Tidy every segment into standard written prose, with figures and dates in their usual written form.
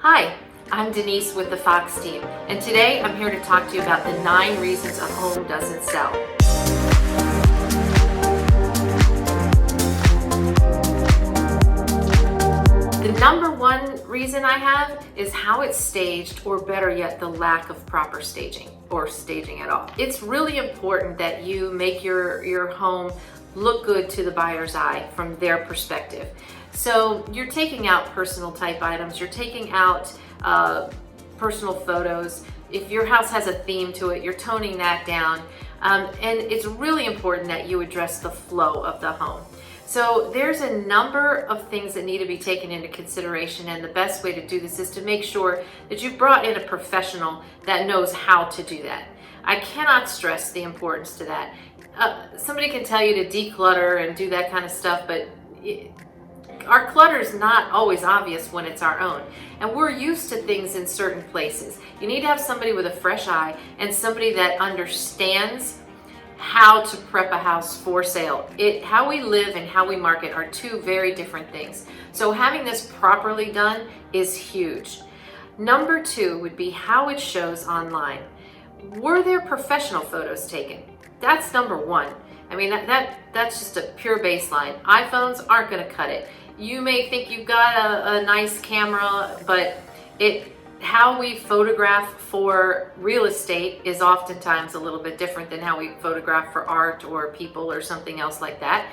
Hi, I'm Denise with the Fox team, and today I'm here to talk to you about the 9 reasons a home doesn't sell. The number one reason I have is how it's staged, or better yet, the lack of proper staging or staging at all. It's really important that you make your home look good to the buyer's eye from their perspective. So you're taking out personal type items, you're taking out personal photos. If your house has a theme to it, you're toning that down. And it's really important that you address the flow of the home. So there's a number of things that need to be taken into consideration, and the best way to do this is to make sure that you've brought in a professional that knows how to do that. I cannot stress the importance to that. Somebody can tell you to declutter and do that kind of stuff, but our clutter is not always obvious when it's our own, and we're used to things in certain places. You need to have somebody with a fresh eye and somebody that understands how to prep a house for sale. How we live and how we market are two very different things. So having this properly done is huge. Number 2 would be how it shows online. Were there professional photos taken? That's number 1. I mean, that's just a pure baseline. iPhones aren't going to cut it. You may think you've got a nice camera, but how we photograph for real estate is oftentimes a little bit different than how we photograph for art or people or something else like that.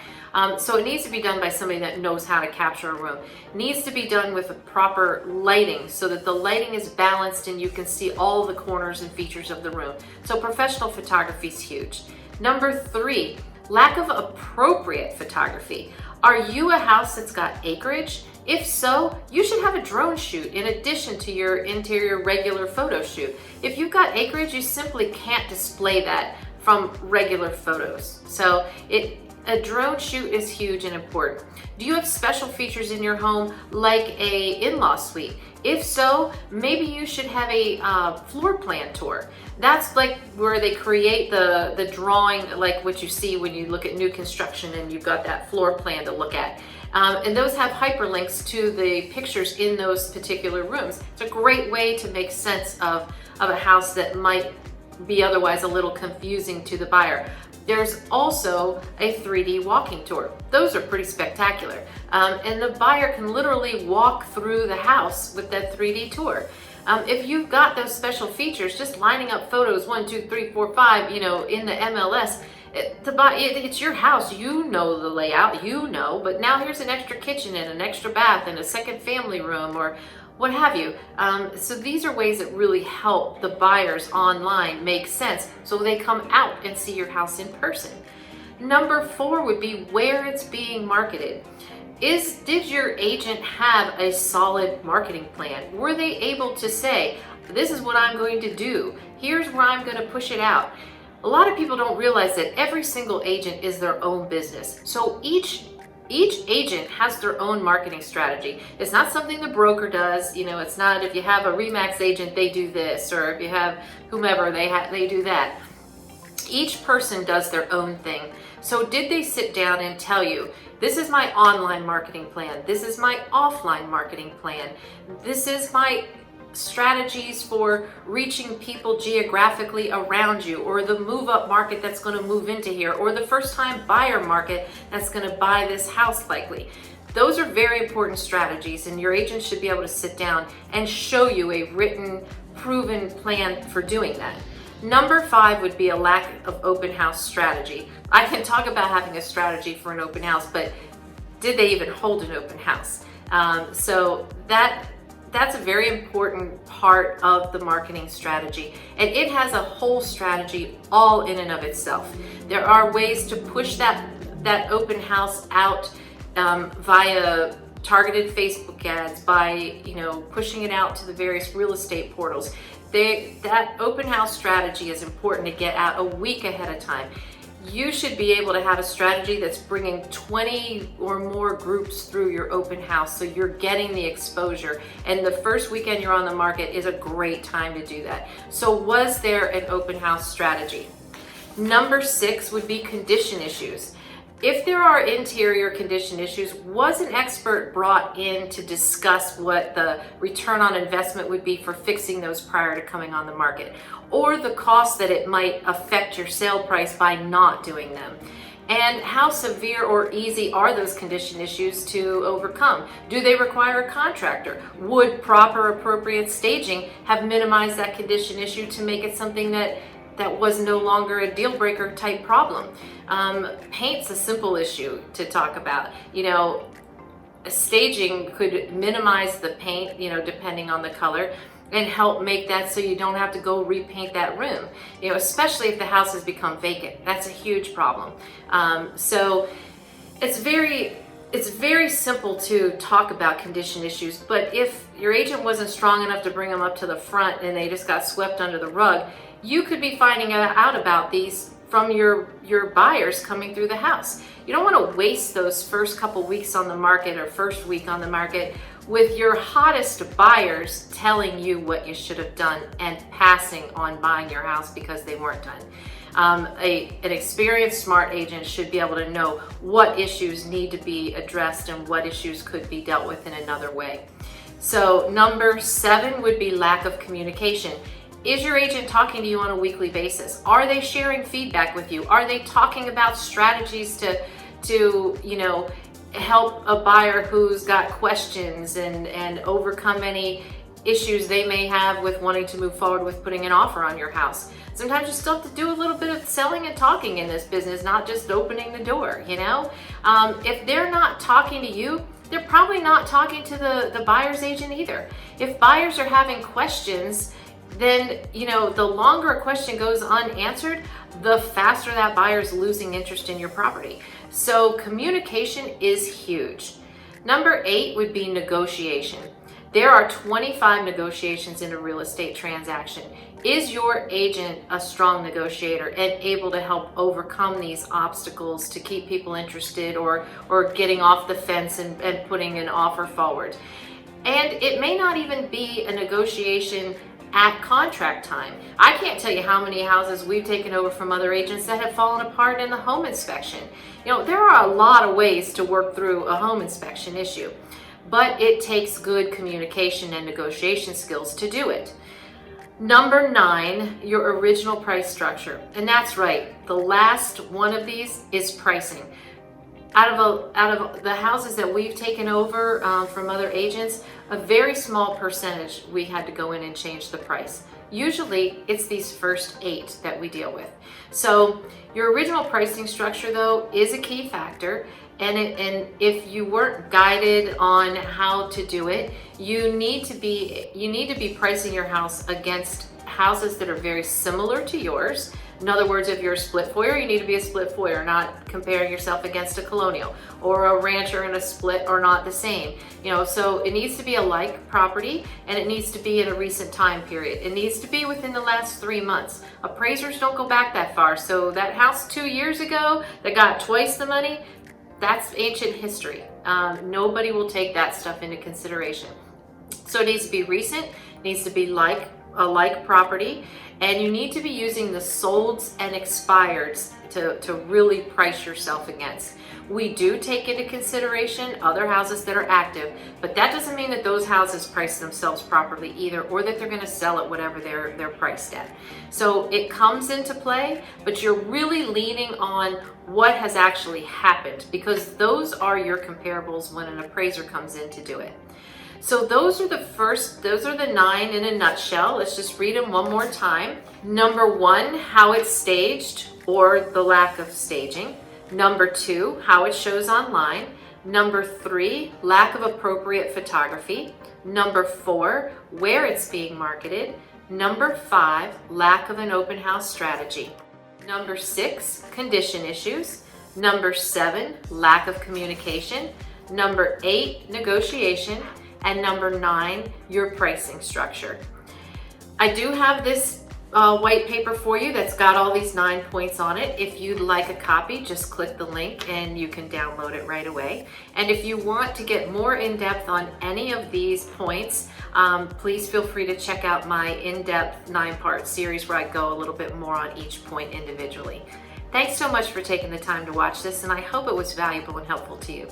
So it needs to be done by somebody that knows how to capture a room. It needs to be done with proper lighting so that the lighting is balanced and you can see all the corners and features of the room. So professional photography is huge. Number 3, lack of appropriate photography. Are you a house that's got acreage? If so, you should have a drone shoot in addition to your interior regular photo shoot. If you've got acreage, you simply can't display that from regular photos. So a drone shoot is huge and important. Do you have special features in your home like a in-law suite? If so, maybe you should have a floor plan tour. That's like where they create the drawing, like what you see when you look at new construction and you've got that floor plan to look at. And those have hyperlinks to the pictures in those particular rooms. It's a great way to make sense of a house that might be otherwise a little confusing to the buyer. There's also a 3D walking tour. Those are pretty spectacular. And the buyer can literally walk through the house with that 3D tour. If you've got those special features, just lining up photos 1, 2, 3, 4, 5, in the MLS, it's your house, you know the layout, but now here's an extra kitchen and an extra bath and a second family room or what have you. So these are ways that really help the buyers online make sense so they come out and see your house in person. Number 4 would be where it's being marketed. Did your agent have a solid marketing plan? Were they able to say, this is what I'm going to do, here's where I'm going to push it out? A lot of people don't realize that every single agent is their own business. So each agent has their own marketing strategy. It's not something the broker does. It's not if you have a ReMax agent, they do this, or if you have whomever, they do that. Each person does their own thing. So did they sit down and tell you, this is my online marketing plan, this is my offline marketing plan, this is my strategies for reaching people geographically around you, or the move-up market that's going to move into here, or the first-time buyer market that's going to buy this house likely? Those are very important strategies, and your agent should be able to sit down and show you a written, proven plan for doing that. Number 5 would be a lack of open house strategy. I can talk about having a strategy for an open house, but did they even hold an open house? So that's a very important part of the marketing strategy, and it has a whole strategy all in and of itself. There are ways to push that open house out via targeted Facebook ads, by pushing it out to the various real estate portals. That open house strategy is important to get out a week ahead of time. You should be able to have a strategy that's bringing 20 or more groups through your open house, so you're getting the exposure. And the first weekend you're on the market is a great time to do that. So was there an open house strategy? Number 6 would be condition issues. If there are interior condition issues, was an expert brought in to discuss what the return on investment would be for fixing those prior to coming on the market, or the cost that it might affect your sale price by not doing them? And how severe or easy are those condition issues to overcome? Do they require a contractor? Would proper appropriate staging have minimized that condition issue to make it something that was no longer a deal breaker type problem? Paint's a simple issue to talk about. Staging could minimize the paint, depending on the color, and help make that so you don't have to go repaint that room, especially if the house has become vacant. That's a huge problem. So it's very simple to talk about condition issues, but if your agent wasn't strong enough to bring them up to the front and they just got swept under the rug, you could be finding out about these from your buyers coming through the house. You don't want to waste those first couple weeks on the market or first week on the market with your hottest buyers telling you what you should have done and passing on buying your house because they weren't done. An experienced, smart agent should be able to know what issues need to be addressed and what issues could be dealt with in another way. So number 7 would be lack of communication. Is your agent talking to you on a weekly basis? Are they sharing feedback with you? Are they talking about strategies to help a buyer who's got questions and overcome any issues they may have with wanting to move forward with putting an offer on your house? Sometimes you still have to do a little bit of selling and talking in this business, not just opening the door, If they're not talking to you, they're probably not talking to the buyer's agent either. If buyers are having questions, then the longer a question goes unanswered, the faster that buyer's losing interest in your property. So communication is huge. Number 8 would be negotiation. There are 25 negotiations in a real estate transaction. Is your agent a strong negotiator and able to help overcome these obstacles to keep people interested or getting off the fence and putting an offer forward? And it may not even be a negotiation at contract time. I can't tell you how many houses we've taken over from other agents that have fallen apart in the home inspection. There are a lot of ways to work through a home inspection issue, but it takes good communication and negotiation skills to do it. Number 9, your original price structure. And that's right, the last one of these is pricing. Out of the houses that we've taken over from other agents, a very small percentage we had to go in and change the price. Usually it's these first 8 that we deal with. So your original pricing structure though is a key factor, and if you weren't guided on how to do it, you need to be pricing your house against houses that are very similar to yours. In other words, if you're a split foyer, you need to be a split foyer, not comparing yourself against a colonial, or a rancher and a split are not the same. So it needs to be a like property, and it needs to be in a recent time period. It needs to be within the last 3 months. Appraisers don't go back that far. So that house 2 years ago that got twice the money, that's ancient history. Nobody will take that stuff into consideration. So it needs to be recent, it needs to be a like property, and you need to be using the solds and expireds to really price yourself against. We do take into consideration other houses that are active, but that doesn't mean that those houses price themselves properly either, or that they're going to sell at whatever they're priced at. So it comes into play, but you're really leaning on what has actually happened, because those are your comparables when an appraiser comes in to do it. So those are the 9 in a nutshell. Let's just read them one more time. Number 1, how it's staged or the lack of staging. Number 2, how it shows online. Number 3, lack of appropriate photography. Number 4, where it's being marketed. Number 5, lack of an open house strategy. Number 6, condition issues. Number 7, lack of communication. Number 8, negotiation. And number 9, your pricing structure. I do have this white paper for you that's got all these 9 points on it. If you'd like a copy, just click the link and you can download it right away. And if you want to get more in depth on any of these points, please feel free to check out my in-depth 9-part series where I go a little bit more on each point individually. Thanks so much for taking the time to watch this, and I hope it was valuable and helpful to you.